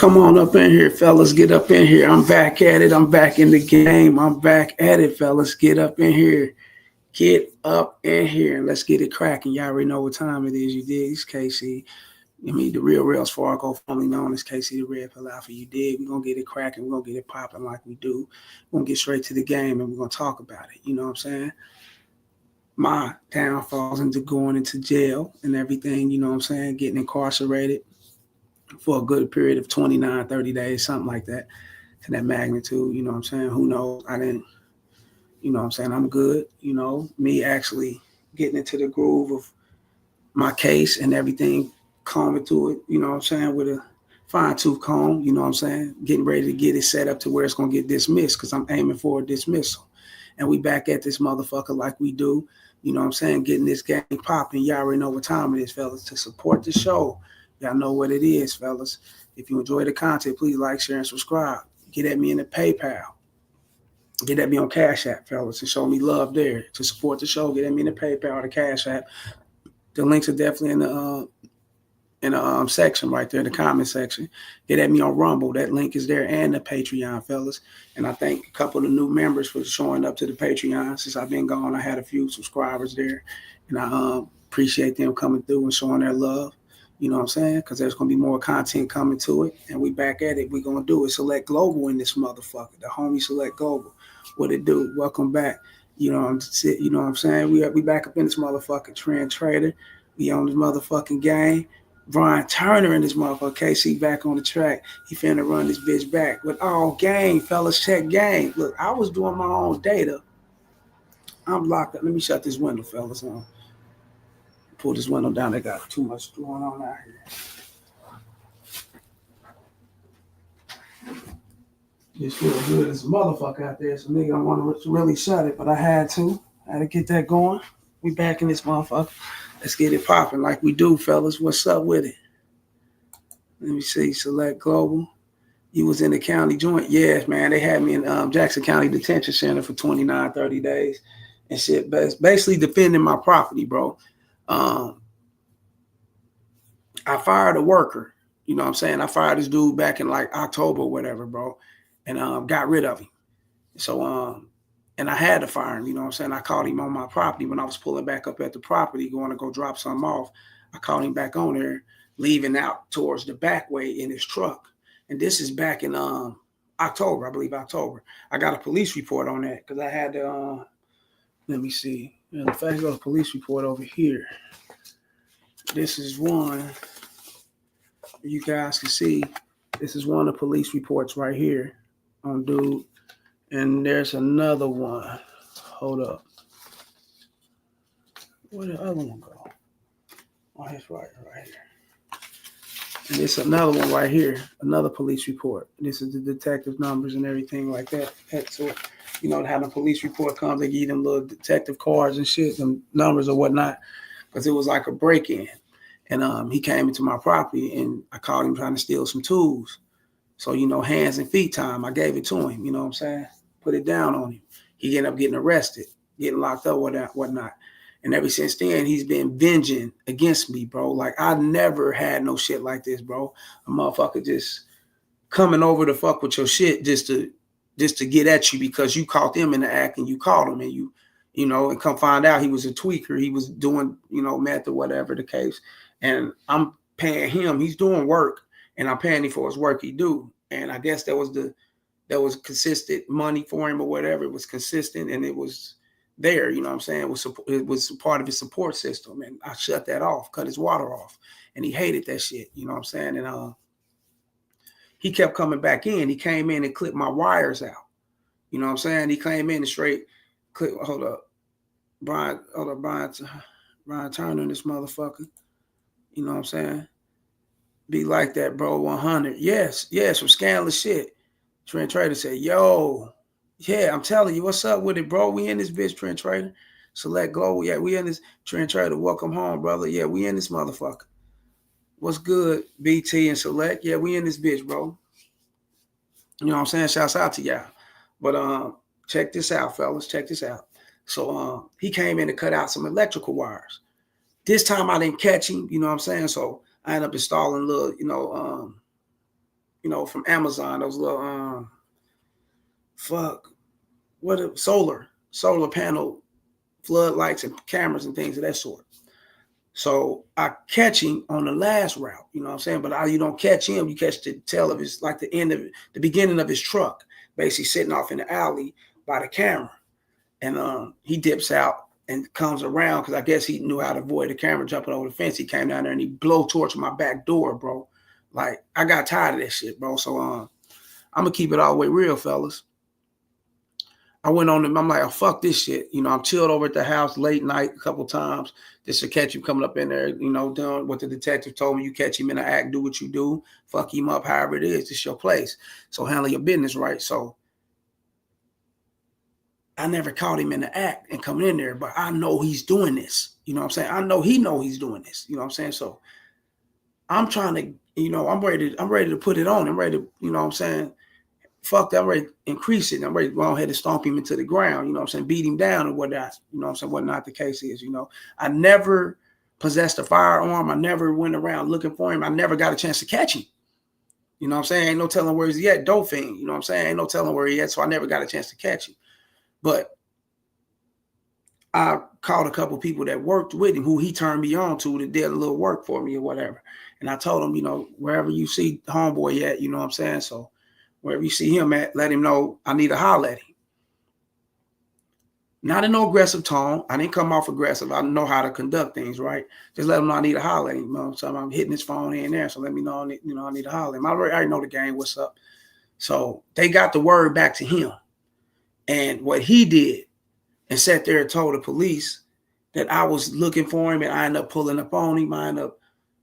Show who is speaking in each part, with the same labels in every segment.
Speaker 1: Come on up in here, fellas. Get up in here. I'm back at it. I'm back in the game. I'm back at it, fellas. Get up in here. Get up in here and let's get it cracking. Y'all already know what time it is. You dig? It's KC. I mean, the real Rails Fargo, formerly known as KC the Red Pill Alpha. You dig? We're going to get it cracking. We're going to get it popping like we do. We're going to get straight to the game and we're going to talk about it. You know what I'm saying? My downfalls into going into jail and everything, you know what I'm saying? Getting incarcerated for a good period of 29, 30 days, something like that, to that magnitude. You know what I'm saying? Who knows? I didn't, you know what I'm saying? I'm good. You know, me actually getting into the groove of my case and everything, combing to it, you know what I'm saying, with a fine tooth comb, you know what I'm saying, getting ready to get it set up to where it's going to get dismissed because I'm aiming for a dismissal. And we back at this motherfucker like we do, you know what I'm saying, getting this game popping. Y'all already know what time it is, fellas. To support the show, y'all know what it is, fellas. If you enjoy the content, please like, share, and subscribe. Get at me in the PayPal. Get at me on Cash App, fellas, and show me love there. To support the show, get at me in the PayPal or the Cash App. The links are definitely in the section right there, the comment section. Get at me on Rumble. That link is there, and the Patreon, fellas. And I thank a couple of new members for showing up to the Patreon. Since I've been gone, I had a few subscribers there, and I appreciate them coming through and showing their love. You know what I'm saying? Because there's going to be more content coming to it, and we back at it. We're going to do it. Select Global in this motherfucker. The homie Select Global. What it do? Welcome back. You know what I'm saying? We back up in this motherfucking Trend Trader. We on this motherfucking game. Brian Turner in this motherfucker. KC back on the track. He finna run this bitch back with all game, fellas. Check game. Look, I was doing my own data. I'm locked up. Let me shut this window, fellas. Pull this window down. They got too much going on out here. Just feel good as a motherfucker out there. So nigga don't want to really shut it, but I had to. I had to get that going. We back in this motherfucker. Let's get it popping like we do, fellas. What's up with it? Let me see. Select Global. You was in the county joint? Yes, man. They had me in Jackson County Detention Center for 29, 30 days and shit. Basically defending my property, bro. I fired a worker. You know what I'm saying? I fired this dude back in like October or whatever, bro. And got rid of him. So, and I had to fire him, you know what I'm saying? I caught him on my property when I was pulling back up at the property, going to go drop something off. I caught him back on there, leaving out towards the back way in his truck. And this is back in October, I believe October. I got a police report on that because I had to, let me see. In fact, I got a police report over here. This is one, you guys can see, this is one of the police reports right here on dude. And there's another one. Hold up. Where did the other one go? Oh, it's right here. And there's another one right here. Another police report. This is the detective numbers and everything like that. So, you know, how the police report comes, they give them little detective cards and shit, and numbers or whatnot. Because it was like a break-in. And he came into my property, and I caught him trying to steal some tools. So, you know, hands and feet time, I gave it to him. You know what I'm saying? Put it down on him. He ended up getting arrested, getting locked up, whatnot. And ever since then, he's been venging against me, bro. Like, I never had no shit like this, bro. A motherfucker just coming over to fuck with your shit just to get at you because you caught them in the act and you caught him and you know, and come find out he was a tweaker. He was doing, you know, meth or whatever the case. And I'm paying him. He's doing work, and I'm paying him for his work he do. And I guess that was consistent money for him or whatever. It was consistent and it was there, you know what I'm saying? It was part of his support system. And I shut that off, cut his water off. And he hated that shit, you know what I'm saying? And he kept coming back in. He came in and clipped my wires out. You know what I'm saying? He came in and straight clip. Hold up. Brian Turner, this motherfucker. You know what I'm saying? Be like that, bro. 100. Yes, some scandalous shit. Trent Trader said, yo, yeah, I'm telling you, what's up with it, bro? We in this bitch, Trent Trader. Select Global. Yeah, we in this. Trent Trader, welcome home, brother. Yeah, we in this motherfucker. What's good, BT and Select? Yeah, we in this bitch, bro. You know what I'm saying? Shouts out to y'all. But check this out, fellas. Check this out. So he came in to cut out some electrical wires. This time I didn't catch him, you know what I'm saying? So I ended up installing a little, you know, from Amazon, those little solar panel floodlights and cameras and things of that sort. So I catch him on the last route, you know what I'm saying? But you don't catch him, you catch the tail of his, like the beginning of his truck, basically sitting off in the alley by the camera. And he dips out and comes around because I guess he knew how to avoid the camera jumping over the fence. He came down there and he blow torch my back door, bro. Like, I got tired of that shit, bro. So I'm gonna keep it all the way real, fellas. I went on him. I'm like, oh, fuck this shit. I'm chilled over at the house late night a couple times just to catch him coming up in there, doing what the detective told me. You catch him in the act, do what you do, fuck him up, however it is. It's your place. So handle your business right. So I never caught him in the act and coming in there, but I know he's doing this. You know what I'm saying? I know he's doing this. You know what I'm saying? So I'm trying to, I'm ready to put it on. I'm ready to, you know what I'm saying? Fuck that, I'm ready to increase it. I'm ready to go ahead and stomp him into the ground, you know what I'm saying? Beat him down or whatnot, you know what I'm saying? What not the case is, I never possessed a firearm. I never went around looking for him. I never got a chance to catch him. You know what I'm saying? Ain't no telling where he's at, Dolphin. You know what I'm saying? Ain't no telling where he at, so I never got a chance to catch him. But I called a couple people that worked with him who he turned me on to that did a little work for me or whatever. And I told him, wherever you see homeboy at, you know what I'm saying? So wherever you see him at, let him know I need to holler at him. Not in no aggressive tone. I didn't come off aggressive. I know how to conduct things, right? Just let him know I need to holler at him. So I'm hitting his phone here and there. So let me know, I need to holler at him. I already know the game, what's up. So they got the word back to him. And what he did and sat there and told the police that I was looking for him and I ended up pulling up on him. I ended up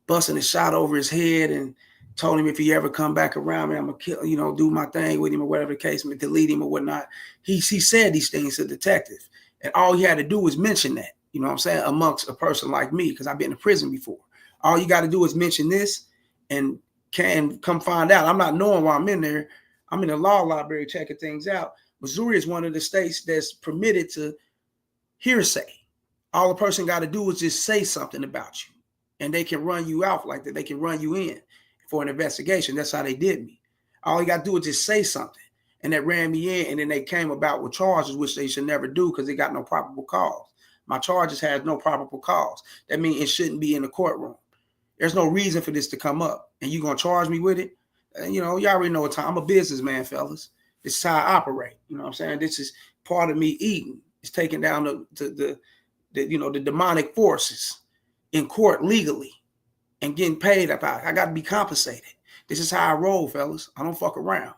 Speaker 1: busting a shot over his head and told him if he ever come back around me, I'm gonna kill, do my thing with him or whatever the case, delete him or whatnot. He said these things to the detective, and all he had to do was mention that, you know what I'm saying, amongst a person like me, because I've been in prison before. All you got to do is mention this, and can come find out. I'm not knowing why I'm in there. I'm in the law library checking things out. Missouri is one of the states that's permitted to hearsay. All a person got to do is just say something about you, and they can run you out like that. They can run you in for an investigation. That's how they did me. All you got to do is just say something, and that ran me in, and then they came about with charges, which they should never do because they got no probable cause. My charges had no probable cause. That means it shouldn't be in the courtroom. There's no reason for this to come up, and you're going to charge me with it? And, you already know what time. I'm a businessman, fellas. This is how I operate. You know what I'm saying? This is part of me eating. It's taking down the demonic forces in court legally and getting paid about it. I got to be compensated. This is how I roll, fellas. I don't fuck around.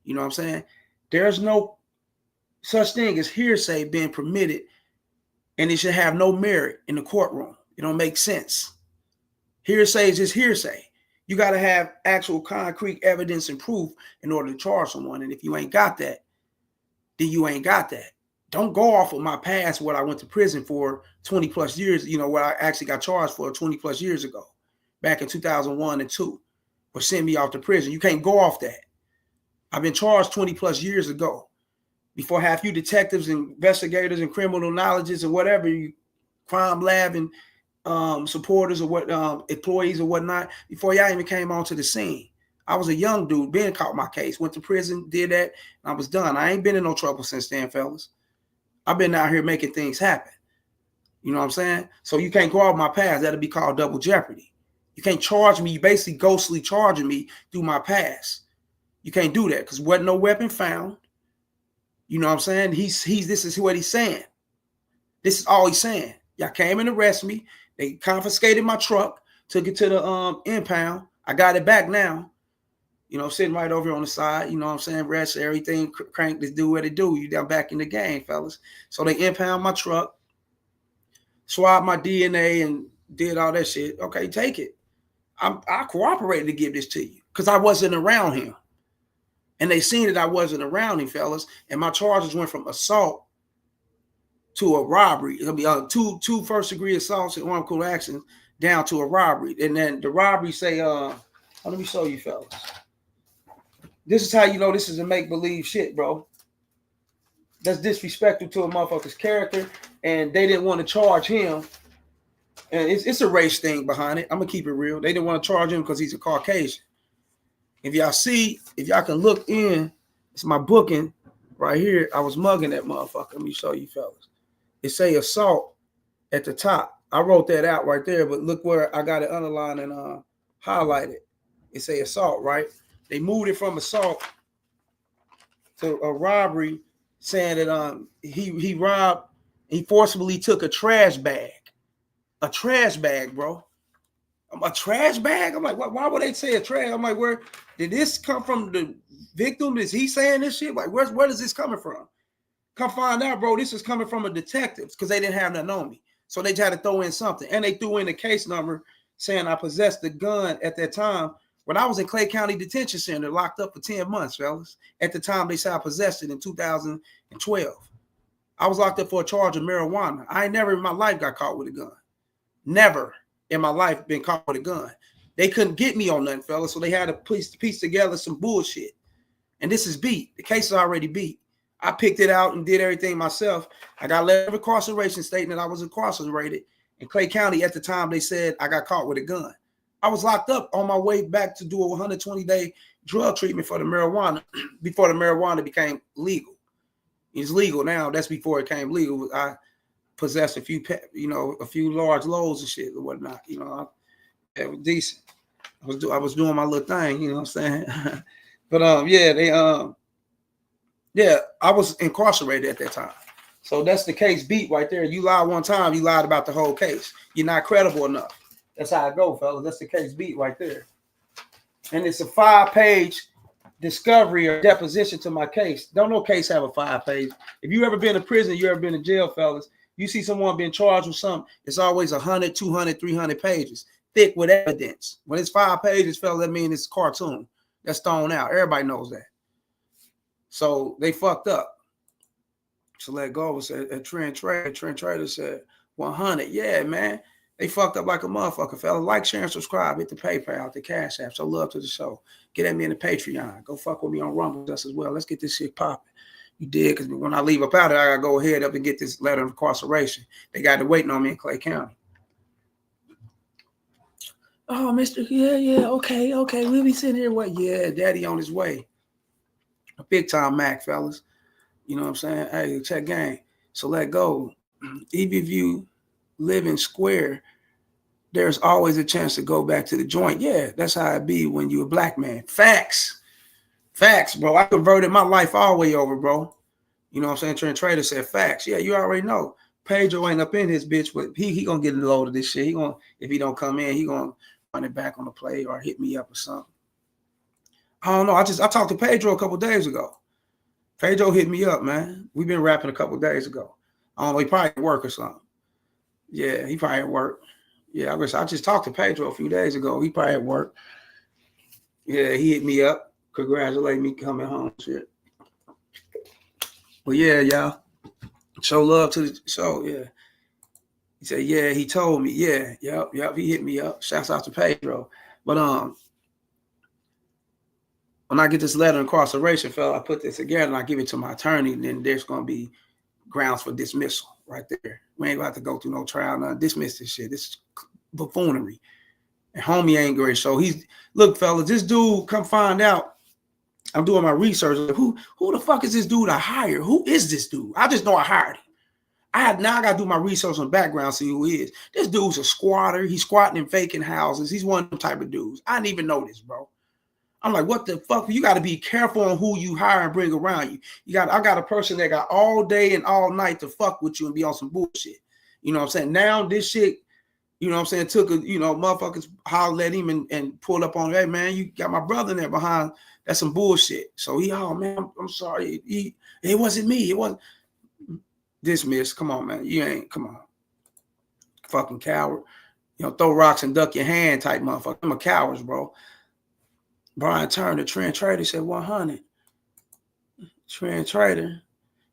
Speaker 1: You know what I'm saying? There's no such thing as hearsay being permitted, and it should have no merit in the courtroom. It don't make sense. Hearsay is just hearsay. You got to have actual concrete evidence and proof in order to charge someone. And if you ain't got that, then you ain't got that. Don't go off of my past, what I went to prison for 20 plus years, what I actually got charged for 20 plus years ago, back in 2001 and 2, or send me off to prison. You can't go off that. I've been charged 20 plus years ago. Before half you detectives, investigators, and criminal knowledges or whatever, you crime lab and supporters or what employees or whatnot, before y'all even came onto the scene. I was a young dude, Ben caught my case, went to prison, did that, and I was done. I ain't been in no trouble since then, fellas. I've been out here making things happen. You know what I'm saying? So you can't go off my past. That'll be called double jeopardy. You can't charge me. You basically ghostly charging me through my past. You can't do that because wasn't no weapon found. You know what I'm saying? This is what he's saying. This is all he's saying. Y'all came and arrested me. They confiscated my truck, took it to the impound. I got it back now. Sitting right over on the side, you know what I'm saying? Rest, everything, crank to do what it do. You down back in the game, fellas. So they impound my truck, swabbed my DNA and did all that shit. Okay, take it. I cooperated to give this to you because I wasn't around him. And they seen that I wasn't around him, fellas. And my charges went from assault to a robbery. It'll be two first degree assaults and unlawful actions down to a robbery. And then the robbery say, let me show you, fellas. This is how you know this is a make-believe shit, bro. That's disrespectful to a motherfucker's character, and they didn't want to charge him. And it's a race thing behind it. I'm going to keep it real. They didn't want to charge him because he's a Caucasian. If y'all can look in, it's my booking right here. I was mugging that motherfucker. Let me show you fellas. It say assault at the top. I wrote that out right there, but look where I got it underlined and highlighted. It say assault, right? They moved it from assault to a robbery, saying that he robbed, he forcibly took a trash bag. A trash bag, bro. A trash bag? I'm like, why would they say a trash? I'm like, where did this come from? The victim? Is he saying this shit? Like, where is this coming from? Come find out, bro. This is coming from a detective because they didn't have nothing on me. So they tried to throw in something. And they threw in a case number saying I possessed the gun at that time when I was in Clay County Detention Center, locked up for 10 months, fellas. At the time, they said I possessed it in 2012. I was locked up for a charge of marijuana. I ain't never in my life got caught with a gun. Never in my life been caught with a gun. They couldn't get me on nothing, fellas, so they had to piece together some bullshit. And this is beat. The case is already beat. I picked it out and did everything myself. I got a letter of incarceration stating that I was incarcerated. In Clay County at the time, they said I got caught with a gun. I was locked up on my way back to do a 120-day drug treatment for the marijuana before the marijuana became legal. It's legal now. That's before it became legal. I possessed a few large loads of shit or whatnot. It was decent. I was doing my little thing. You know what I'm saying? But I was incarcerated at that time. So that's the case beat right there. You lied one time, you lied about the whole case. You're not credible enough. That's how I go, fellas. That's the case beat right there. And it's a 5-page discovery or deposition to my case. Don't no case have a 5-page. If you ever been to prison, you ever been in jail, fellas, you see someone being charged with something, it's always 100, 200, 300 pages, thick with evidence. When it's 5 pages, fellas, that means it's a cartoon. That's thrown out. Everybody knows that. So they fucked up. So let go. Said a Trent Trader said 100. Yeah, man. They fucked up like a motherfucker, fella. Like, share, and subscribe. Hit the PayPal, the Cash App. Show love to the show. Get at me in the Patreon. Go fuck with me on Rumble just as well. Let's get this shit popping. You did, because when I leave up out of it, I gotta go ahead up and get this letter of incarceration. They got it waiting on me in Clay County. Oh, Mr. Yeah, okay. We'll be sitting here. What? Yeah, Daddy on his way. A big time Mac, fellas. You know what I'm saying? Hey, check gang. So let go. Even if you live in Square, there's always a chance to go back to the joint. Yeah, that's how it be when you're a black man. Facts, bro. I converted my life all the way over, bro. You know what I'm saying? Trent Trader said facts. Yeah, you already know. Pedro ain't up in his bitch, but he gonna get a load of this shit. If he don't come in, he gonna run it back on the play or hit me up or something. I don't know. I talked to Pedro a couple days ago. Pedro hit me up, man. We've been rapping a couple days ago. I don't know. He probably at work or something. Yeah, he probably at work. Yeah, I just talked to Pedro a few days ago. He probably at work. Yeah, he hit me up. Congratulate me coming home. Shit. Well, yeah, y'all. Show love to the show. Yeah. He said, yeah, he told me. Yeah, yep. He hit me up. Shouts out to Pedro. But when I get this letter of incarceration, fella, I put this together and I give it to my attorney, and then there's gonna be grounds for dismissal right there. We ain't about to go through no trial, no, dismiss this shit. This is buffoonery. And homie ain't great. So look, fellas, this dude, come find out. I'm doing my research. Who the fuck is this dude I hired? Who is this dude? I just know I hired him. I gotta do my research on background, see who he is. This dude's a squatter. He's squatting in vacant houses. He's one of them type of dudes. I didn't even know this, bro. I'm like, what the fuck? You got to be careful on who you hire and bring around you. I got a person that got all day and all night to fuck with you and be on some bullshit. You know what I'm saying? Now this shit, you know what I'm saying, took motherfuckers hollered at him and pulled up on, hey man, you got my brother in there behind. That's some bullshit. So man, I'm sorry. It wasn't me. It wasn't. Dismiss. Come on, man. Come on. Fucking coward. Throw rocks and duck your hand type motherfucker. I'm a coward, bro. Brian Turner, Trent Trader, said 100. Trent Trader,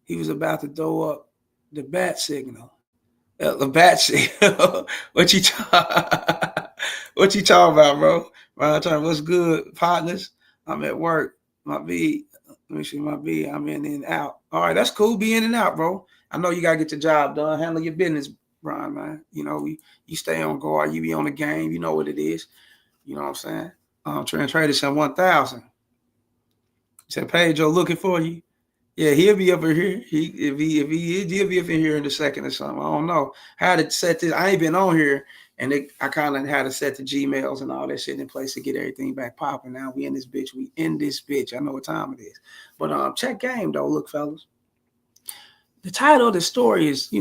Speaker 1: he was about to throw up the bat signal. The bat signal. What you talking about, bro? Brian Turner, what's good, partners? I'm at work. Let me see my B. I'm in and out. All right, that's cool. Be in and out, bro. I know you got to get your job done. Handle your business, Brian, man. You stay on guard. You be on the game. You know what it is. You know what I'm saying? Trader said 1,000. He said, Pedro looking for you. Yeah, he'll be up in here. He'll be up in here in a second or something. I don't know how to set this. I ain't been on here, and I kind of had to set the Gmails and all that shit in place to get everything back popping. Now we in this bitch. We in this bitch. I know what time it is. But check game though. Look, fellas. The title of the story is,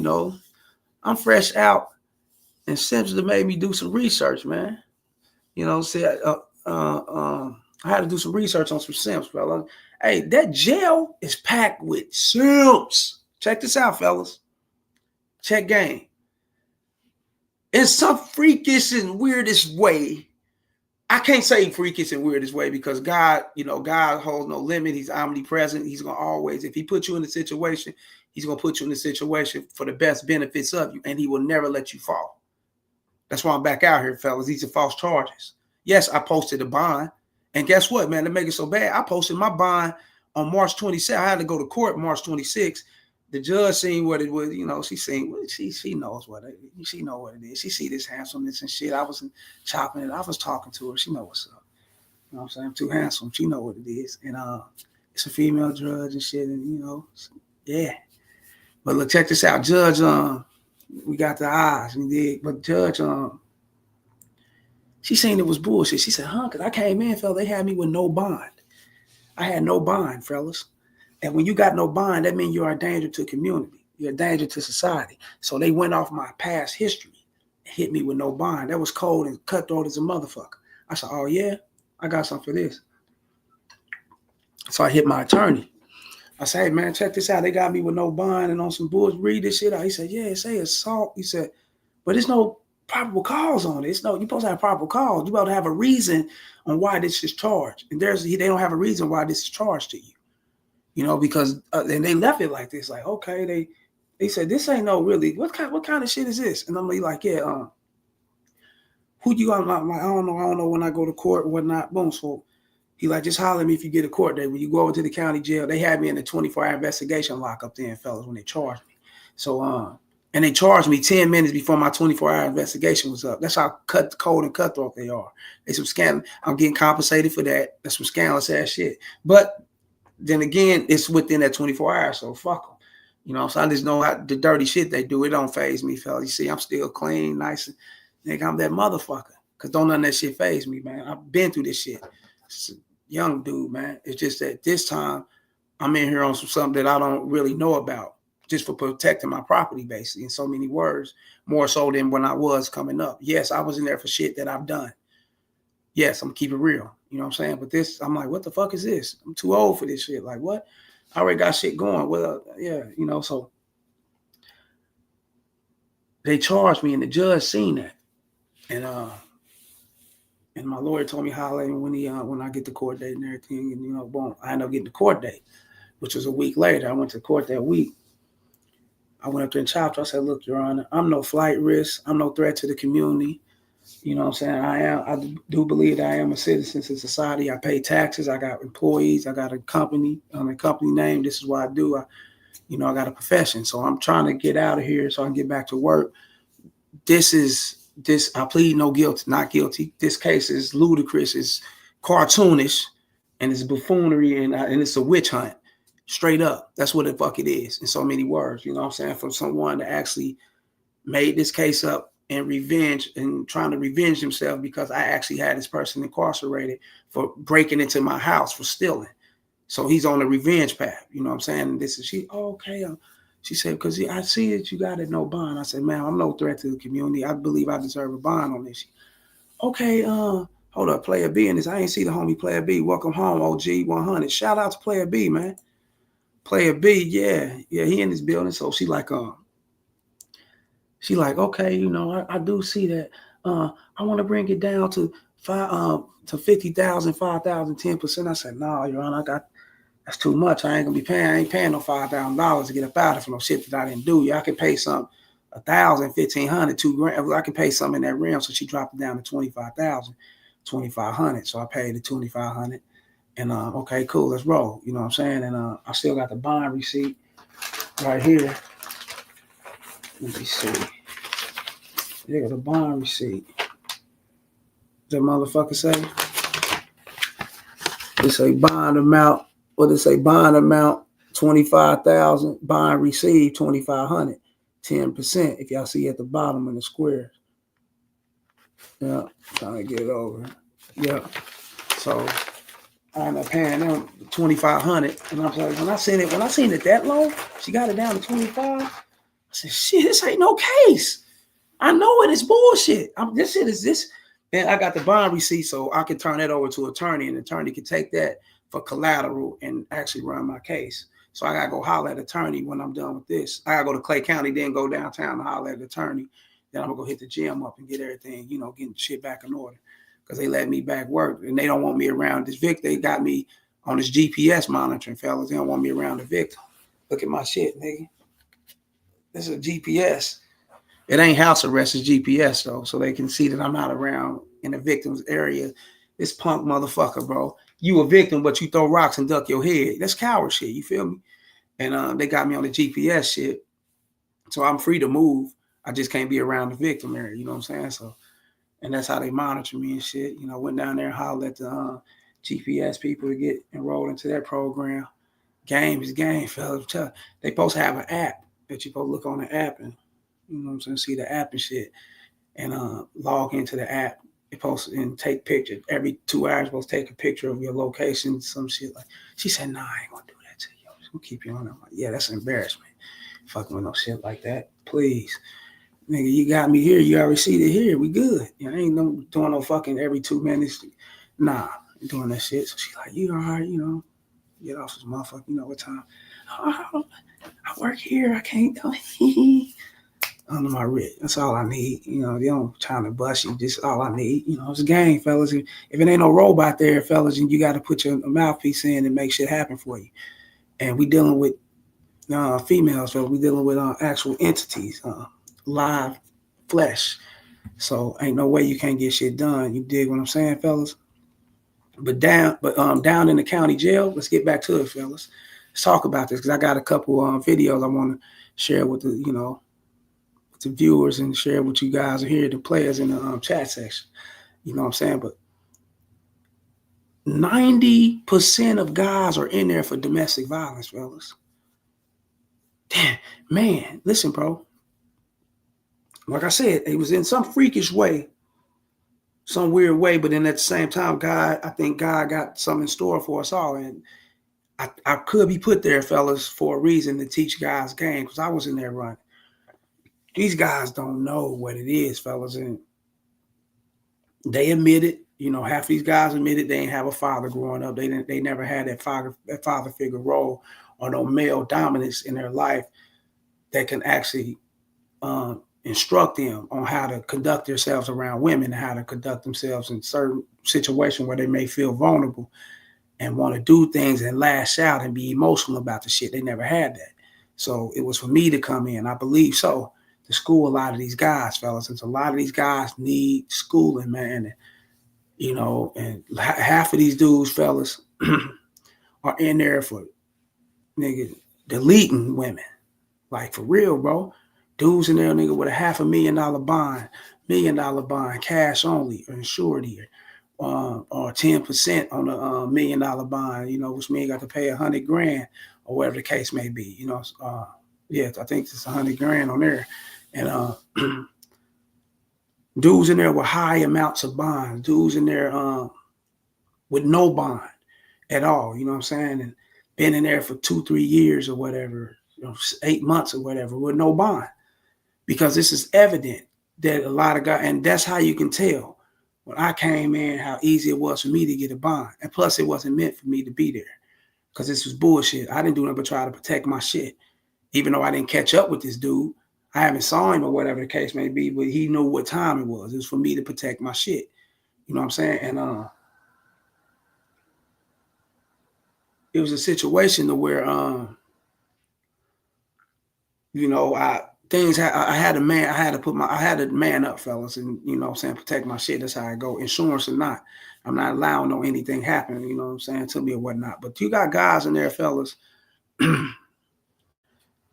Speaker 1: I'm fresh out, and Simps made me do some research, man. I had to do some research on some simps, fella. Hey, that jail is packed with simps. Check this out, fellas. Check game. In some freakish and weirdest way, I can't say freakish and weirdest way because God, God holds no limit. He's omnipresent. He's going to always, if he puts you in a situation, he's going to put you in a situation for the best benefits of you, and he will never let you fall. That's why I'm back out here, fellas. These are false charges. Yes, I posted a bond. And guess what, man? To make it so bad, I posted my bond on March 27th. I had to go to court March 26th. The judge seen what it was, she seen, she knows what it is. She know what it is. She see this handsomeness and shit. I was chopping it. I was talking to her. She know what's up. You know what I'm saying? I'm too handsome. She know what it is. And it's a female judge and shit. And, yeah. But look, check this out. Judge, we got the eyes. We did. But Judge, she seen it was bullshit. She said, because I came in, fella, they had me with no bond. I had no bond, fellas. And when you got no bond, that means you're a danger to the community. You're a danger to society. So they went off my past history and hit me with no bond. That was cold and cutthroat as a motherfucker. I said, oh, yeah? I got something for this. So I hit my attorney. I said, hey, man, check this out. They got me with no bond and on some bullshit. Read this shit out. He said, yeah, say assault. He said, but there's no probable cause on it. You're supposed to have probable cause. You're supposed to have a reason on why this is charged. And they don't have a reason why this is charged to you. Because and they left it like this, like, okay, they said this ain't no really what kind of shit is this? And I'm like, yeah, who you got? Like, I don't know when I go to court and whatnot. Boom. So he like, just holler at me if you get a court date. When you go over to the county jail, they had me in a 24-hour investigation lockup there, fellas, when they charged me. So and they charged me 10 minutes before my 24-hour investigation was up. That's how cold and cutthroat they are. They some scandal. I'm getting compensated for that. That's some scandalous ass shit. But then again, it's within that 24 hours, so fuck them. So I just know the dirty shit they do. It don't faze me, fellas. You see, I'm still clean, nice, and nigga, I'm that motherfucker. Because don't none of that shit faze me, man. I've been through this shit. It's a young dude, man. It's just that this time, I'm in here on something that I don't really know about, just for protecting my property, basically, in so many words, more so than when I was coming up. Yes, I was in there for shit that I've done. Yes, I'm gonna keep it real. You know what I'm saying? But this, I'm like, what the fuck is this? I'm too old for this shit. Like, what? I already got shit going. Well, yeah, so they charged me and the judge seen that. And my lawyer told me holler when I get the court date and everything. And boom, I ended up getting the court date, which was a week later. I went to court that week. I went up there and chopped. I said, look, Your Honor, I'm no flight risk. I'm no threat to the community. You know what I'm saying? I do believe that I am a citizen to society. I pay taxes. I got employees. I got a company. I'm a company name. This is what I do. I got a profession. So I'm trying to get out of here so I can get back to work. I plead no guilty, not guilty. This case is ludicrous. It's cartoonish and it's buffoonery and it's a witch hunt. Straight up. That's what the fuck it is in so many words. You know what I'm saying? For someone to actually made this case up and trying to revenge himself because I actually had this person incarcerated for breaking into my house for stealing. So he's on the revenge path. You know what I'm saying? And this is okay. She said, because I see that you got it, no bond. I said, man, I'm no threat to the community. I believe I deserve a bond on this. Okay, hold up, Player B in this. I ain't see the homie Player B. Welcome home, OG 100. Shout out to Player B, man. Player B, yeah, he in this building. So she like, okay, I do see that. I want to bring it down to 50,000, 5,000, 10%. I said, no, Your Honor, that's too much. I ain't paying no $5,000 to get up out of for no shit that I didn't do. Yeah, I can pay some 1,000, 1,500, $2,000. I can pay some in that realm. So she dropped it down to 25,000, 2,500. So I paid the 2,500. And okay, cool, let's roll. You know what I'm saying? And I still got the bond receipt right here. Let me see. They got a bond receipt. That motherfucker say? It's a bond amount. What it say? Bond amount 25,000. Bond received 2,500. 10%. If y'all see at the bottom in the square. Yeah, trying to get it over. Yeah. So I ended up paying them 2,500, and I'm like, when I seen it that low, she got it down to 25. I said, shit, this ain't no case. I know it is bullshit. This shit is this. And I got the bond receipt, so I can turn that over to an attorney, and the attorney can take that for collateral and actually run my case. So I gotta go holler at the attorney when I'm done with this. I gotta go to Clay County, then go downtown to holler at the attorney. Then I'm gonna go hit the gym up and get everything, getting shit back in order. Because they let me back work, and they don't want me around this victim. They got me on this GPS monitoring, fellas. They don't want me around the victim. Look at my shit, nigga. This is a GPS. It ain't house arrest, it's GPS, though, so they can see that I'm not around in the victim's area. This punk motherfucker, bro. You a victim, but you throw rocks and duck your head. That's coward shit, you feel me? And they got me on the GPS shit, so I'm free to move. I just can't be around the victim area, you know what I'm saying? So, and that's how they monitor me and shit. Went down there and hollered at the GPS people to get enrolled into that program. Game is game, fellas. They supposed to have an app that you supposed to look on the app and, see the app and shit, and log into the app. They supposed to and take pictures every 2 hours. Supposed to take a picture of your location, some shit like. She said, "Nah, I ain't gonna do that to you. I'm just gonna keep you on." I'm like, "Yeah, that's an embarrassment. Fucking with no shit like that, please." Nigga, you got me here. You already see it here. We good. I ain't doing no fucking every 2 minutes. Nah, I'm doing that shit. So she's like, "You all right? Get off this motherfucker. You know what time? Oh, I work here. I can't do it." Under my wrist. That's all I need. They don't trying to bust you. Just all I need. It's a game, fellas. If it ain't no robot there, fellas, and you got to put your mouthpiece in and make shit happen for you. And we dealing with females, so we dealing with actual entities, live flesh. So ain't no way you can't get shit done. You dig what I'm saying, fellas? But down in the county jail, let's get back to it, fellas. Let's talk about this because I got a couple videos I want to share with the viewers and share with you guys here, the players in the chat section. You know what I'm saying? But 90% of guys are in there for domestic violence, fellas. Damn, man, listen, bro. Like I said, it was in some freakish way, some weird way, but then at the same time, I think God got something in store for us all. And I could be put there, fellas, for a reason to teach guys game, because I was in there running. These guys don't know what it is, fellas, and they admit it. Half these guys admitted they ain't have a father growing up. They never had that father figure role or no male dominance in their life that can actually instruct them on how to conduct themselves around women and how to conduct themselves in certain situations where they may feel vulnerable and want to do things and lash out and be emotional about the shit. They never had that. So it was for me to come in, I believe so, to school a lot of these guys, fellas. Since a lot of these guys need schooling, man. And half of these dudes, fellas, are in there for nigga deleting women. Like for real, bro. Dudes in there, nigga, with a $500,000 bond, $1 million bond, cash only, or surety, or 10% on a $1 million bond, which means you got to pay $100,000 or whatever the case may be. Yeah, I think it's $100,000 on there. And dudes in there with high amounts of bonds, dudes in there with no bond at all, you know what I'm saying? And been in there for 2-3 years or whatever, 8 months or whatever, with no bond. Because this is evident that a lot of guys, and that's how you can tell when I came in how easy it was for me to get a bond. And plus, it wasn't meant for me to be there because this was bullshit. I didn't do nothing but try to protect my shit. Even though I didn't catch up with this dude, I haven't saw him or whatever the case may be, but he knew what time it was. It was for me to protect my shit. You know what I'm saying? And it was a situation to where, I had to man up, fellas, and protect my shit. That's how I go. Insurance or not, I'm not allowing no anything happen, to me or whatnot. But you got guys in there, fellas.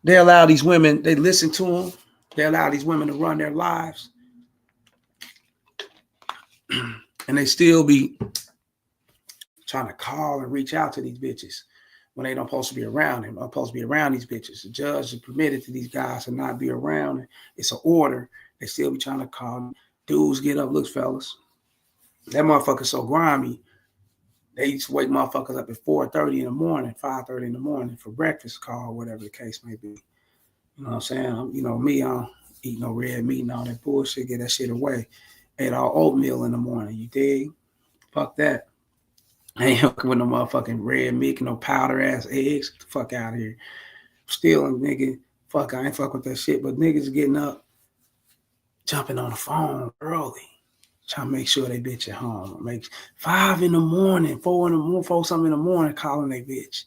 Speaker 1: They allow these women, they listen to them. They allow these women to run their lives. And they still be trying to call and reach out to these bitches when they don't supposed to be around them. I'm supposed to be around these bitches. The judge is permitted to these guys to not be around. It's an order. They still be trying to call me. Dudes get up, look, fellas. That motherfucker's so grimy. They used to wake motherfuckers up at 4:30 in the morning, 5:30 in the morning for breakfast call, whatever the case may be. You know what I'm saying? Me, I don't eat no red meat and all that bullshit. Get that shit away. Ate all oatmeal in the morning. You dig? Fuck that. I ain't hooking with no motherfucking red meat, no powder ass eggs. Get the fuck out of here. Stealing, nigga. Fuck, I ain't fuck with that shit. But niggas getting up, jumping on the phone early, trying to make sure they bitch at home. Make 5 in the morning, 4 in the morning, 4 something in the morning, calling they bitch,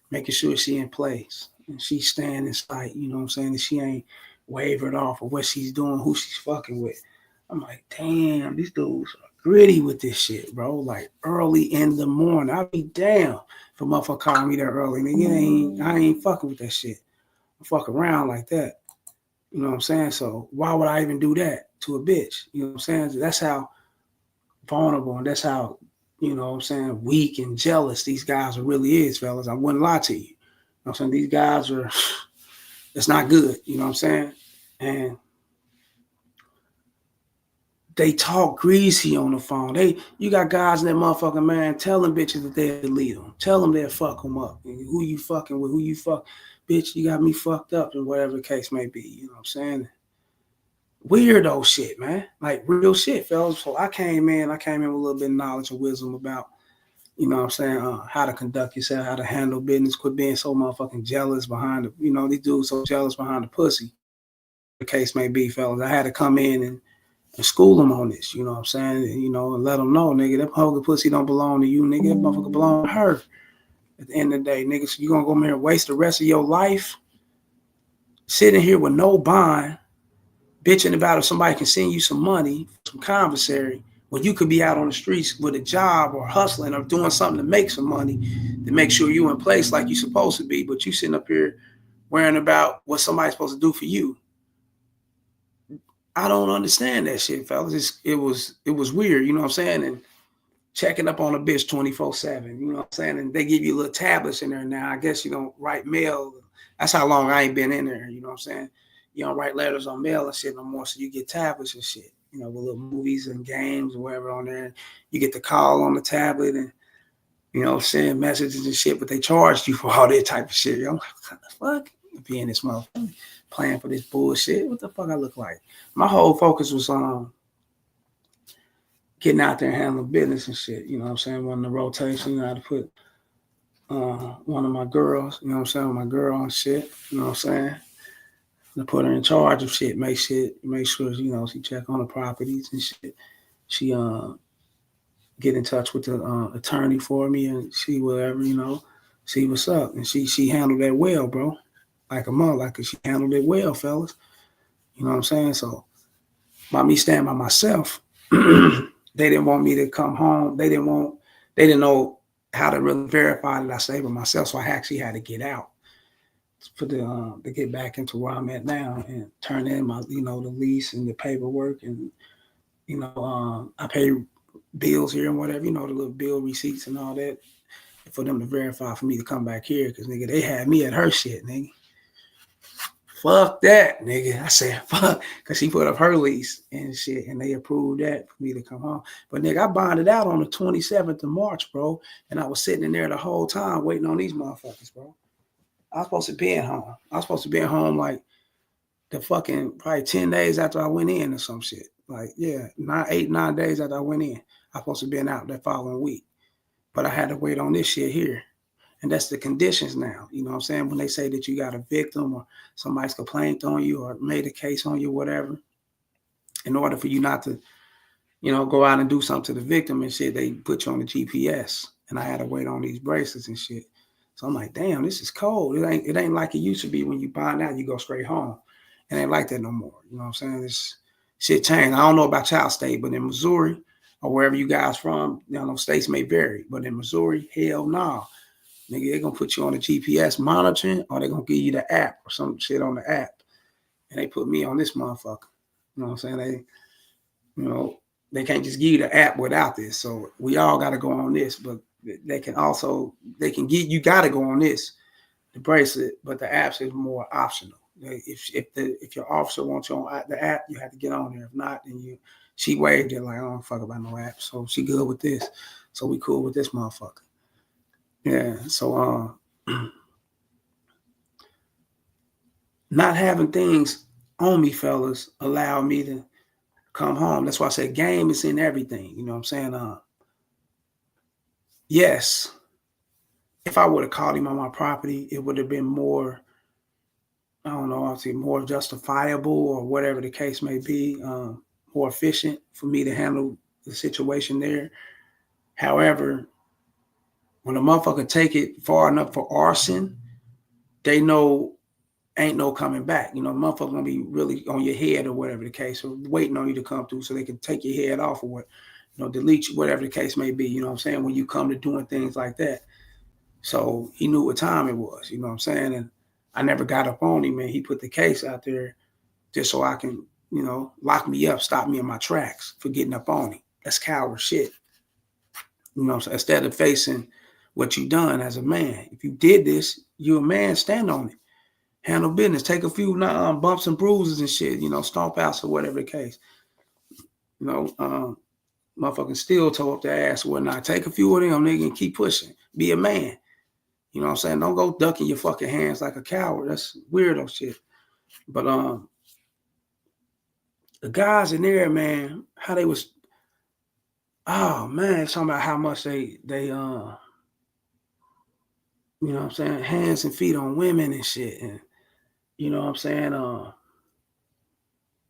Speaker 1: making sure she in place and she staying in sight. You know what I'm saying? And she ain't wavered off of what she's doing, who she's fucking with. I'm like, damn, these dudes are gritty with this shit, bro. Like early in the morning, I'll be damn if a motherfucker calling me that early. Nigga, I ain't fucking with that shit. I fuck around like that. You know what I'm saying? So why would I even do that to a bitch? You know what I'm saying? That's how vulnerable and that's how, you know what I'm saying, weak and jealous these guys really is, fellas. I wouldn't lie to you. You know what I'm saying? These guys are, it's not good. You know what I'm saying? And they talk greasy on the phone. You got guys in that motherfucking man telling bitches that they'll delete them. Tell them they'll fuck them up. And who you fucking with, who you fuck. Bitch, you got me fucked up and whatever the case may be. You know what I'm saying? Weirdo shit, man. Like real shit, fellas. So I came in with a little bit of knowledge and wisdom about, you know what I'm saying, how to conduct yourself, how to handle business, quit being so motherfucking jealous behind the, you know, these dudes so jealous behind the pussy. The case may be, fellas. I had to come in and school them on this, you know what I'm saying? And, you know, and let them know, nigga, that motherfucker pussy don't belong to you, nigga. That motherfucker belong to her. At the end of the day, nigga, so you gonna go in here and waste the rest of your life sitting here with no bond, bitching about if somebody can send you some money, some commissary, when you could be out on the streets with a job or hustling or doing something to make some money to make sure you in place like you're supposed to be, but you sitting up here worrying about what somebody's supposed to do for you. I don't understand that shit, fellas. It was weird, you know what I'm saying? And checking up on a bitch 24/7, you know what I'm saying? And they give you little tablets in there now. I guess you don't write mail. That's how long I ain't been in there, you know what I'm saying? You don't write letters on mail and shit no more, so you get tablets and shit, you know, with little movies and games or whatever on there. You get the call on the tablet and, you know, send messages and shit, but they charged you for all that type of shit. I'm like, what the fuck? Be in this motherfucker playing for this bullshit. What the fuck I look like? My whole focus was on getting out there and handling business and shit. You know what I'm saying? One of the rotation, I had to put one of my girls, you know what I'm saying, my girl and shit, you know what I'm saying? To put her in charge of shit, make sure, you know, she check on the properties and shit. She get in touch with the attorney for me and see whatever, you know, see what's up. And she handled that well, bro. Like a mother, like she handled it well, fellas. You know what I'm saying? So by me standing by myself, they didn't want me to come home. They didn't know how to really verify that I stayed with myself. So I actually had to get out to get back into where I'm at now and turn in my, you know, the lease and the paperwork and, you know, I pay bills here and whatever, you know, the little bill receipts and all that for them to verify for me to come back here. Cause nigga, they had me at her shit, nigga. Fuck that, nigga. I said, fuck, because she put up her lease and shit, and they approved that for me to come home. But, nigga, I bonded out on the 27th of March, bro, and I was sitting in there the whole time waiting on these motherfuckers, bro. I was supposed to be at home. I was supposed to be at home, like, the fucking probably 10 days after I went in or some shit. Like, yeah, 9 days after I went in. I was supposed to be out that following week. But I had to wait on this shit here. And that's the conditions now. You know what I'm saying? When they say that you got a victim or somebody's complained on you or made a case on you, whatever, in order for you not to, you know, go out and do something to the victim and shit, they put you on the GPS. And I had to wait on these bracelets and shit. So I'm like, damn, this is cold. It ain't like it used to be when you find out, you go straight home. It ain't like that no more. You know what I'm saying? This shit changed. I don't know about child state, but in Missouri or wherever you guys from, you know, states may vary. But in Missouri, hell no. Nah. Nigga, they're going to put you on the GPS monitoring or they're going to give you the app or some shit on the app. And they put me on this motherfucker. You know what I'm saying? They can't just give you the app without this. So we all got to go on this. But they can get you got to go on this, the bracelet, but the apps is more optional. If your officer wants you on the app, you have to get on there. If not, then she waved it like, I don't fuck about no app. So she good with this. So we cool with this motherfucker. Yeah. So not having things on me, fellas, allow me to come home. That's why I say game is in everything. You know what I'm saying? Yes, if I would have caught him on my property, it would have been more, I don't know, I'll say more justifiable or whatever the case may be, more efficient for me to handle the situation there. However, when a motherfucker take it far enough for arson, they know ain't no coming back. You know, the motherfucker gonna be really on your head or whatever the case, or waiting on you to come through so they can take your head off or what, delete you, whatever the case may be. You know what I'm saying? When you come to doing things like that. So he knew what time it was, you know what I'm saying? And I never got up on him, man. He put the case out there just so I can, lock me up, stop me in my tracks for getting up on him. That's coward shit. You know what I'm saying? Instead of facing what you done as a man. If you did this, you a man, stand on it. Handle business. Take a few bumps and bruises and shit, stomp outs or whatever the case. Motherfucking steel toe up the ass or whatnot. Take a few of them, nigga, and keep pushing. Be a man. You know what I'm saying? Don't go ducking your fucking hands like a coward. That's weirdo shit. But the guys in there, man, how they was, oh man, it's talking about how much they you know what I'm saying, hands and feet on women and shit. And you know what I'm saying?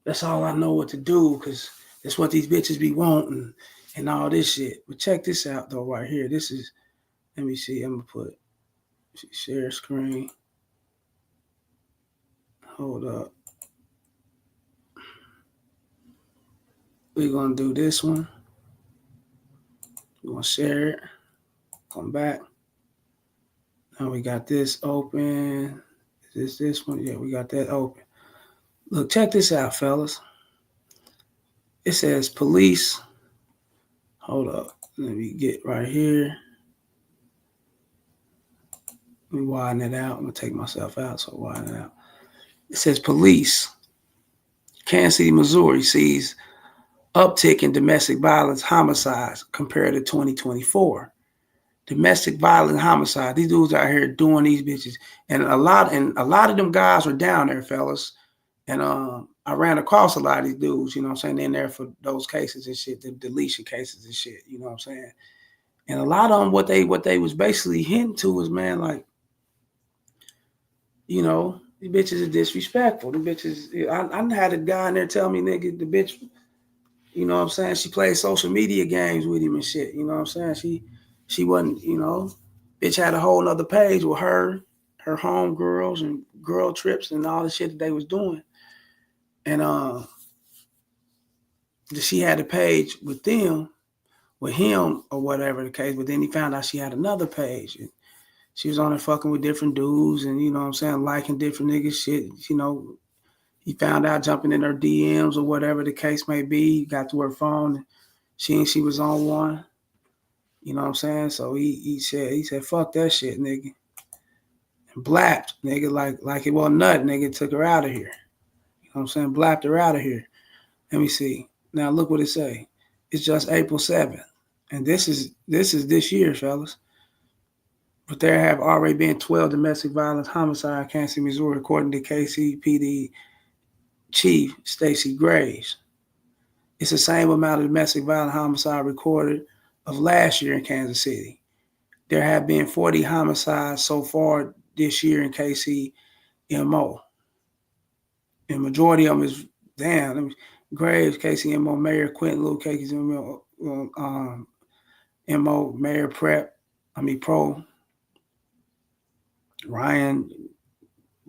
Speaker 1: That's all I know what to do, because that's what these bitches be wanting and all this shit. But check this out though, right here. This is, let me see, I'm gonna put share screen. Hold up. We're gonna do this one. We're gonna share it. Come back. Now we got this open. Is this one? Yeah, we got that open. Look, check this out, fellas. It says police. Hold up. Let me get right here. Let me widen it out. I'm going to take myself out, so widen it out. It says police. Kansas City, Missouri sees uptick in domestic violence homicides compared to 2024. Domestic violence homicide. These dudes out here doing these bitches. And a lot of them guys were down there, fellas. And I ran across a lot of these dudes, you know what I'm saying, in there for those cases and shit, the deletion cases and shit, you know what I'm saying? And a lot of them, what they was basically hinting to was, man, like, these bitches are disrespectful. The bitches, I had a guy in there tell me, nigga, the bitch, you know what I'm saying, she played social media games with him and shit, you know what I'm saying? She wasn't, bitch had a whole nother page with her homegirls and girl trips and all the shit that they was doing. And she had a page with them, with him or whatever the case, but then he found out she had another page. And she was on there fucking with different dudes and, you know what I'm saying, liking different niggas shit. He found out jumping in her DMs or whatever the case may be. He got to her phone. And she was on one. You know what I'm saying? So he said, fuck that shit, nigga. And blapped, nigga, like it wasn't nothing, nigga, took her out of here. You know what I'm saying? Blapped her out of here. Let me see. Now look what it say. It's just April 7th. And this is this year, fellas. But there have already been 12 domestic violence homicide in Kansas City, Missouri, according to KCPD Chief Stacy Graves. It's the same amount of domestic violence homicide recorded of last year in Kansas City. There have been 40 homicides so far this year in KCMO. And majority of them is, Graves, KCMO Mayor Quentin Lou, KCMO MO Mayor Pro Ryan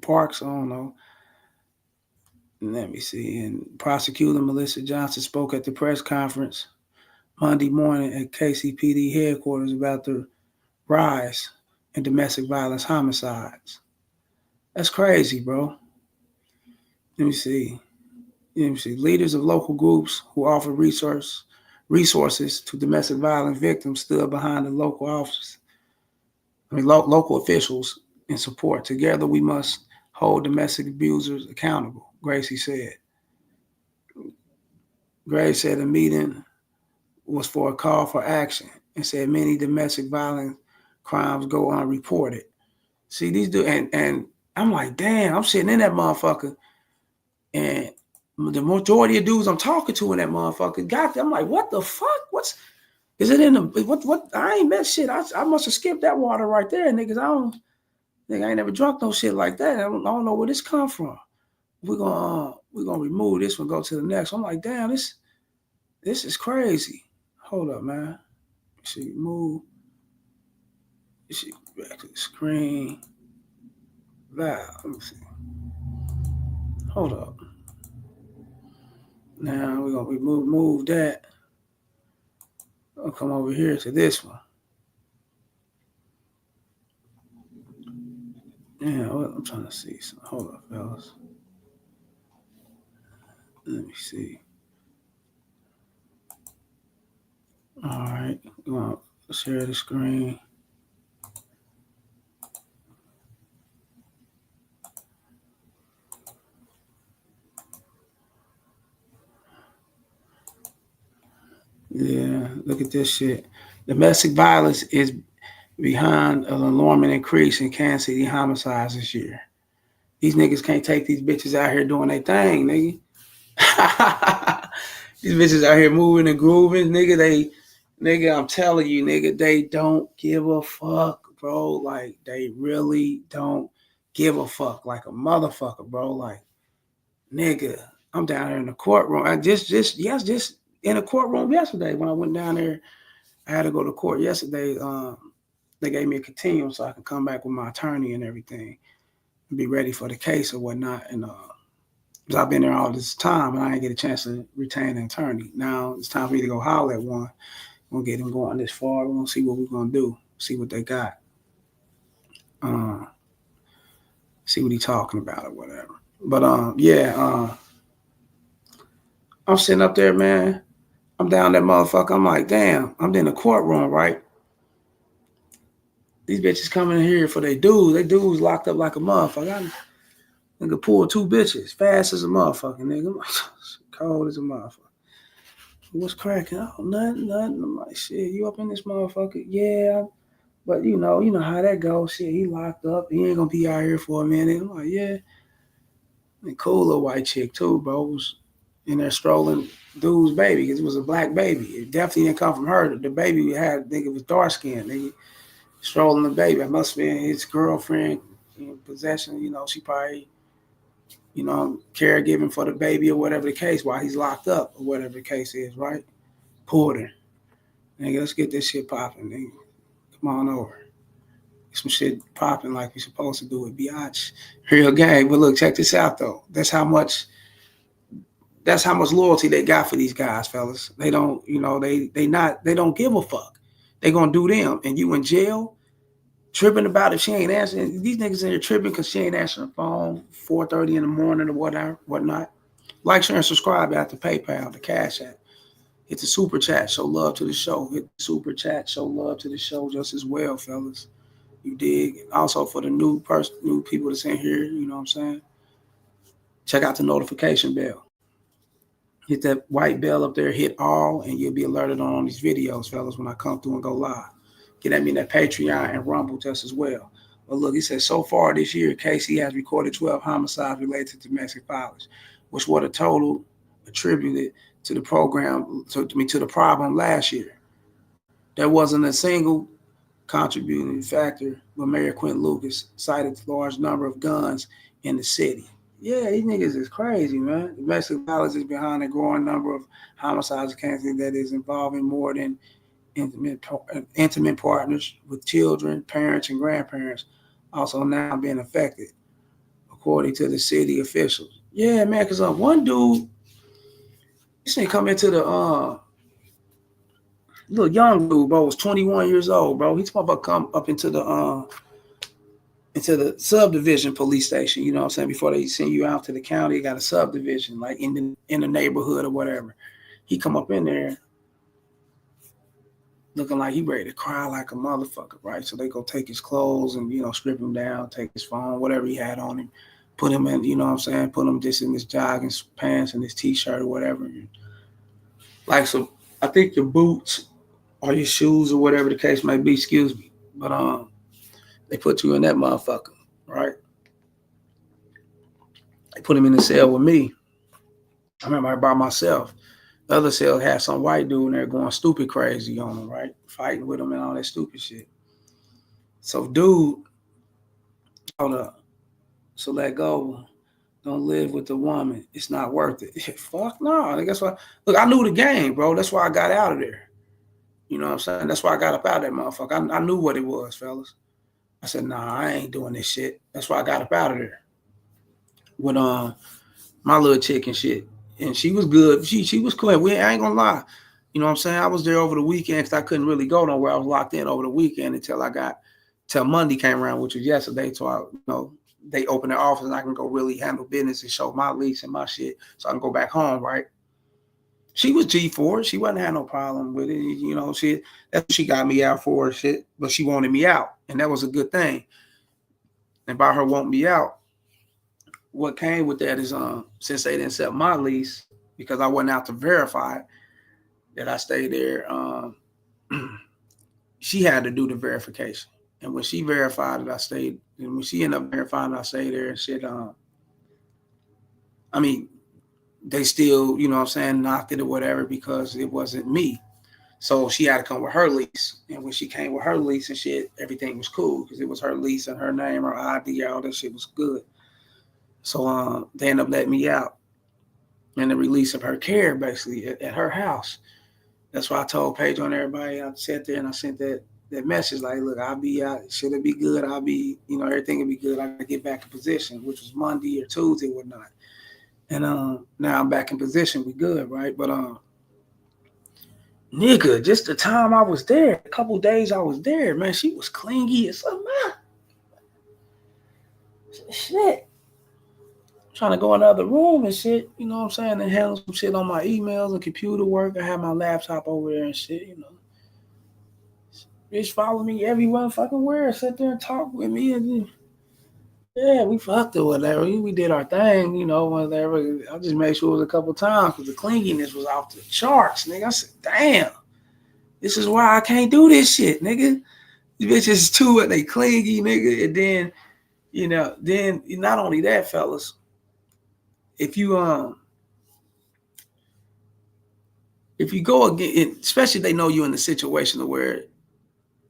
Speaker 1: Parks, I don't know. Let me see. And Prosecutor Melissa Johnson spoke at the press conference Monday morning at KCPD headquarters about the rise in domestic violence homicides. That's crazy, bro. Let me see. Leaders of local groups who offer resources resources to domestic violence victims stood behind the local office. Local officials in support. Together, we must hold domestic abusers accountable, Gracie said. Grace said the meeting was for a call for action and said many domestic violence crimes go unreported. See, these do, and I'm like, damn, I'm sitting in that motherfucker, and the majority of dudes I'm talking to in that motherfucker got them. I'm like, what the fuck? Is it in the what? I ain't met shit. I must have skipped that water right there, niggas. I ain't never drunk no shit like that. I don't know where this come from. We're gonna remove this one, go to the next. I'm like, damn, this is crazy. Hold up, man. See, move. See, back to the screen. Wow. Let me see. Hold up. Now we're gonna remove that. I'll come over here to this one. Yeah, I'm trying to see. Hold up, fellas. Let me see. All right, we're gonna share the screen. Yeah, look at this shit. Domestic violence is behind an alarming increase in Kansas City homicides this year. These niggas can't take these bitches out here doing their thing, nigga. These bitches out here moving and grooving, nigga. I'm telling you, nigga, they don't give a fuck, bro. Like, they really don't give a fuck, like a motherfucker, bro. Like, nigga, I'm down here in the courtroom. I just in the courtroom yesterday when I went down there. I had to go to court yesterday. They gave me a continuum so I can come back with my attorney and everything and be ready for the case or whatnot. And because I've been there all this time and I didn't get a chance to retain an attorney. Now it's time for me to go holler at one. We're going to get them going this far. We're going to see what we're going to do, see what they got. See what he's talking about or whatever. But I'm sitting up there, man. I'm down that motherfucker. I'm like, damn, I'm in the courtroom, right? These bitches coming in here for their dudes. They dudes locked up like a motherfucker. Nigga pulled 2 bitches fast as a motherfucker, nigga. I'm like, cold as a motherfucker. What's cracking? Oh, nothing. I'm like, shit, you up in this motherfucker? Yeah. But you know how that goes. Shit, he locked up. He ain't gonna be out here for a minute. I'm like, yeah. And cool little white chick too, bro. Was in there strolling dude's baby because it was a black baby. It definitely didn't come from her. The baby we had, I think it was dark skinned, nigga. Strolling the baby. I must have been his girlfriend in possession. She probably, caregiving for the baby or whatever the case while he's locked up or whatever the case is, right? Pulled her. Nigga, let's get this shit popping, nigga. Come on over. Get some shit popping like we supposed to do with Biatch. Real gang. But look, check this out though. That's how much loyalty they got for these guys, fellas. They don't, they don't give a fuck. They gonna do them. And you in jail, tripping about if she ain't answering. These niggas in here tripping because she ain't answering the phone 4:30 in the morning or whatnot. Like, share, and subscribe at the PayPal, the Cash App. Hit the super chat, show love to the show. Hit the super chat, show love to the show just as well, fellas. You dig? Also for the new people that's in here, you know what I'm saying? Check out the notification bell. Hit that white bell up there, hit all, and you'll be alerted on these videos, fellas, when I come through and go live. Get at me in that Patreon and Rumble just as well. But look, he says, so far this year, Casey has recorded 12 homicides related to domestic violence, which were the total attributed to the program, to the problem last year. There wasn't a single contributing factor, but Mayor Quint Lucas cited the large number of guns in the city. Yeah, these niggas is crazy, man. Domestic violence is behind a growing number of homicides in Kansas that is involving more than intimate partners with children, parents, and grandparents also now being affected, according to the city officials. Yeah, man, because one dude, this thing come into the little young dude, bro, was 21 years old, bro. He's about to come up into the subdivision police station, you know what I'm saying? Before they send you out to the county, you got a subdivision, like in the neighborhood or whatever. He come up in there looking like he ready to cry like a motherfucker, right? So they go take his clothes and, strip him down, take his phone, whatever he had on him, put him in, what I'm saying, put him just in his jogging pants and his t-shirt or whatever. Like, so I think your boots or your shoes or whatever the case may be, excuse me. But they put you in that motherfucker, right? They put him in the cell with me. I remember I by myself. The other cell had some white dude in there going stupid crazy on him, right? Fighting with him and all that stupid shit. So, dude, hold up. So let go. Don't live with the woman. It's not worth it. Fuck no. That's why. Look, I knew the game, bro. That's why I got out of there. You know what I'm saying? That's why I got up out of that motherfucker. I knew what it was, fellas. I said, nah, I ain't doing this shit. That's why I got up out of there. With my little chick and shit. And she was good. She was cool. I ain't gonna lie. You know what I'm saying? I was there over the weekend because I couldn't really go nowhere. I was locked in over the weekend till Monday came around, which was yesterday. So they opened their office and I can go really handle business and show my lease and my shit. So I can go back home, right? She was G4. She wasn't had no problem with it. That's what she got me out for shit. But she wanted me out. And that was a good thing. And by her wanting me out, what came with that is since they didn't accept my lease because I wasn't out to verify that I stayed there, she had to do the verification. And when she verified that I stayed, and when she ended up verifying that I stayed there and shit, I mean, they still, you know what I'm saying, knocked it or whatever because it wasn't me. So she had to come with her lease. And when she came with her lease and shit, everything was cool because it was her lease and her name, her ID, all that shit was good. So they ended up letting me out and the release of her care basically at her house. That's why I told Pedro and everybody. I sat there and I sent that message like, look, I'll be out. Should it be good? I'll be, everything will be good. I gotta get back in position, which was Monday or Tuesday, whatnot. And now I'm back in position. We good, right? But nigga, just the time I was there, a couple days I was there, man, she was clingy as something. Shit. Trying to go in another room and shit, you know what I'm saying, and handle some shit on my emails and computer work. I have my laptop over there and shit. Bitch follow me everywhere fucking where, sit there and talk with me and yeah, we fucked or whatever. We did our thing, whatever. I just made sure it was a couple times because the clinginess was off the charts, nigga. I said, damn, this is why I can't do this shit, nigga. These bitches too, they clingy, nigga. And then not only that, fellas, if you go again, especially if they know you in the situation where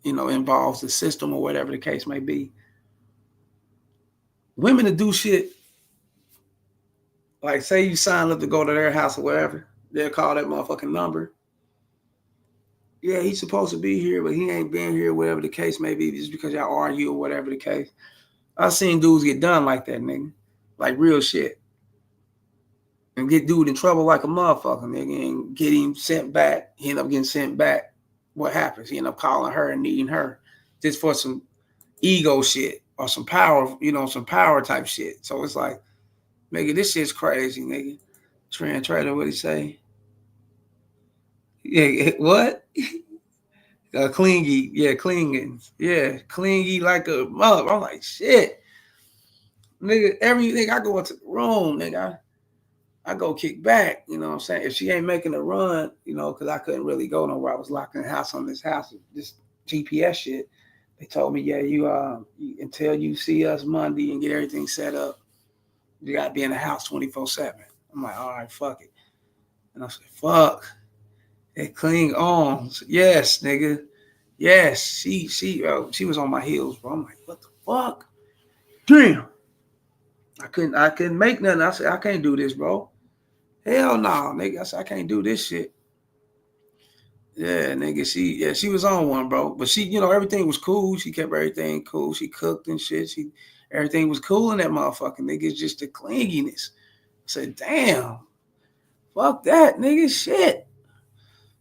Speaker 1: involves the system or whatever the case may be. Women to do shit like say you sign up to go to their house or whatever, they'll call that motherfucking number. Yeah, he's supposed to be here, but he ain't been here, whatever the case may be, just because y'all argue or whatever the case. I've seen dudes get done like that, nigga. Like real shit. And get dude in trouble like a motherfucker, nigga, and get him sent back. He end up getting sent back. What happens? He end up calling her and needing her just for some ego shit or some power, some power type shit. So it's like, nigga, this shit's crazy, nigga. Trent Trader, what he say? Yeah, what? Clingy, yeah, clinging, yeah, clingy like a mother. I'm like, shit, nigga. Everything I go into the room, nigga, I go kick back. You know what I'm saying? If she ain't making a run, because I couldn't really go nowhere. I was locked in the house on this house, this GPS shit. They told me, yeah, you until you see us Monday and get everything set up, you gotta be in the house 24/7. I'm like, all right, fuck it. And I said, fuck. They cling on. Yes, nigga. Yes, she was on my heels, bro. I'm like, what the fuck? Damn. I couldn't make nothing. I said, I can't do this, bro. Hell no, nigga. I said, I can't do this shit. Yeah, nigga. She was on one, bro. But she, everything was cool. She kept everything cool. She cooked and shit. Everything was cool in that motherfucker, nigga. It's just the clinginess. I said, damn. Fuck that, nigga. Shit.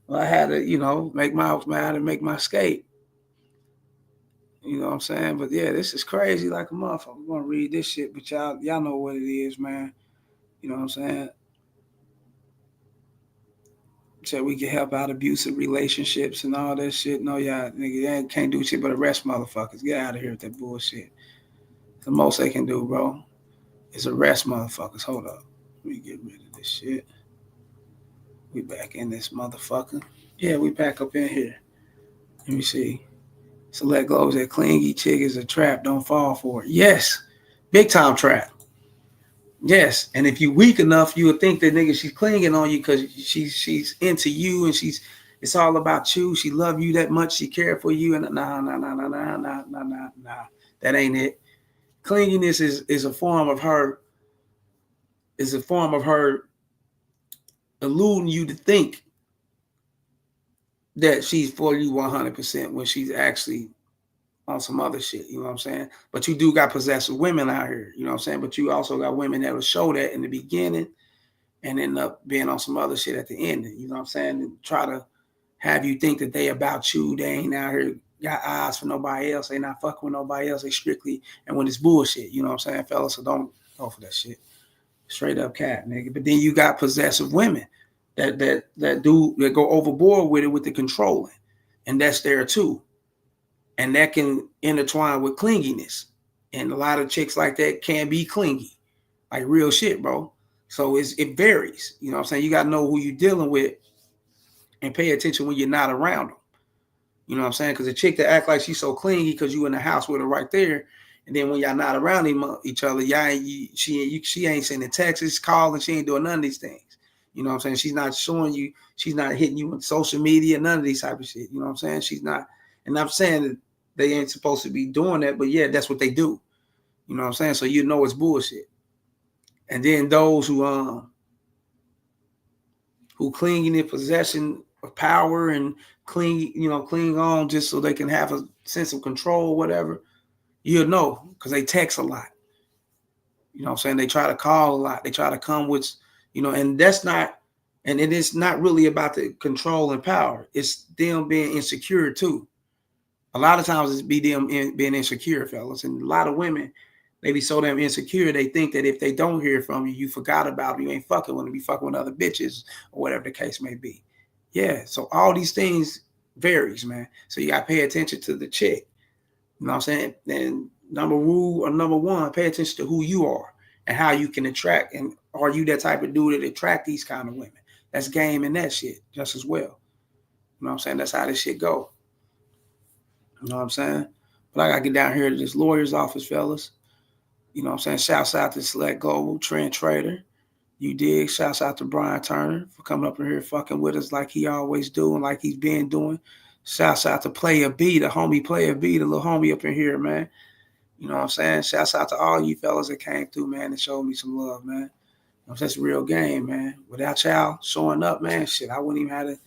Speaker 1: Well, I had to, make my escape. You know what I'm saying? But yeah, this is crazy like a motherfucker. We're gonna read this shit, but y'all know what it is, man. You know what I'm saying? So we can help out abusive relationships and all that shit. No, y'all, nigga, can't do shit but arrest motherfuckers. Get out of here with that bullshit. The most they can do, bro, is arrest motherfuckers. Hold up. Let me get rid of this shit. We back in this motherfucker. Yeah, we back up in here. Let me see. Select glows that clingy chick is a trap. Don't fall for it. Yes. Big time trap. Yes. And if you weak enough, you would think that nigga she's clinging on you because she's into you and it's all about you. She love you that much. She care for you. And nah. That ain't it. Clinginess is a form of her eluding you to think that she's for you 100% when she's actually on some other shit, you know what I'm saying? But you do got possessive women out here, you know what I'm saying? But you also got women that will show that in the beginning and end up being on some other shit at the end, you know what I'm saying? And try to have you think that they about you, they ain't out here got eyes for nobody else, they not fucking with nobody else, they strictly, and when it's bullshit, you know what I'm saying, fellas? So don't go for that shit. Straight up cat, nigga. But then you got possessive women that go overboard with it with the controlling, and that's there too, and that can intertwine with clinginess. And a lot of chicks like that can be clingy, like real shit, bro. So it varies. You know what I'm saying? You got to know who you're dealing with and pay attention when you're not around them. You know what I'm saying? Because a chick that act like she's so clingy because you in the house with her right there, and then when y'all not around each other, she ain't sending texts, calling, she ain't doing none of these things. You know what I'm saying? She's not showing you, she's not hitting you on social media, none of these type of shit. You know what I'm saying? She's not, and I'm saying that they ain't supposed to be doing that, but yeah, that's what they do. You know what I'm saying? So you know it's bullshit. And then those who cling in their possession of power and cling on just so they can have a sense of control or whatever, you'll know because they text a lot. You know what I'm saying? They try to call a lot. They try to come with, and that's not, and it is not really about the control and power. It's them being insecure too. A lot of times it's them being insecure, fellas. And a lot of women, they be so damn insecure, they think that if they don't hear from you, you forgot about them, you ain't fucking with them, you fucking with other bitches or whatever the case may be. Yeah, so all these things varies, man. So you got to pay attention to the chick. You know what I'm saying? And number one, pay attention to who you are and how you can attract. And are you that type of dude that attract these kind of women? That's game in that shit just as well. You know what I'm saying? That's how this shit go. You know what I'm saying? But I got to get down here to this lawyer's office, fellas. You know what I'm saying? Shouts out to Select Global, Trend Trader. You dig? Shouts out to Brian Turner for coming up in here fucking with us like he always do and like he's been doing. Shouts out to Player B, the homie Player B, the little homie up in here, man. You know what I'm saying? Shouts out to all you fellas that came through, man, and showed me some love, man. That's a real game, man. Without y'all showing up, man, shit, I wouldn't even have to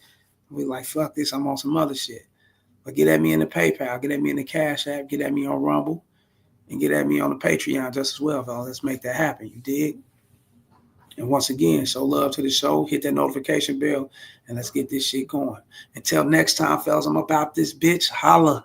Speaker 1: be like, fuck this, I'm on some other shit. But get at me in the PayPal, get at me in the Cash App, get at me on Rumble, and get at me on the Patreon just as well, fellas. Let's make that happen. You dig? And once again, show love to the show, hit that notification bell, and let's get this shit going. Until next time, fellas, I'm about this bitch. Holla.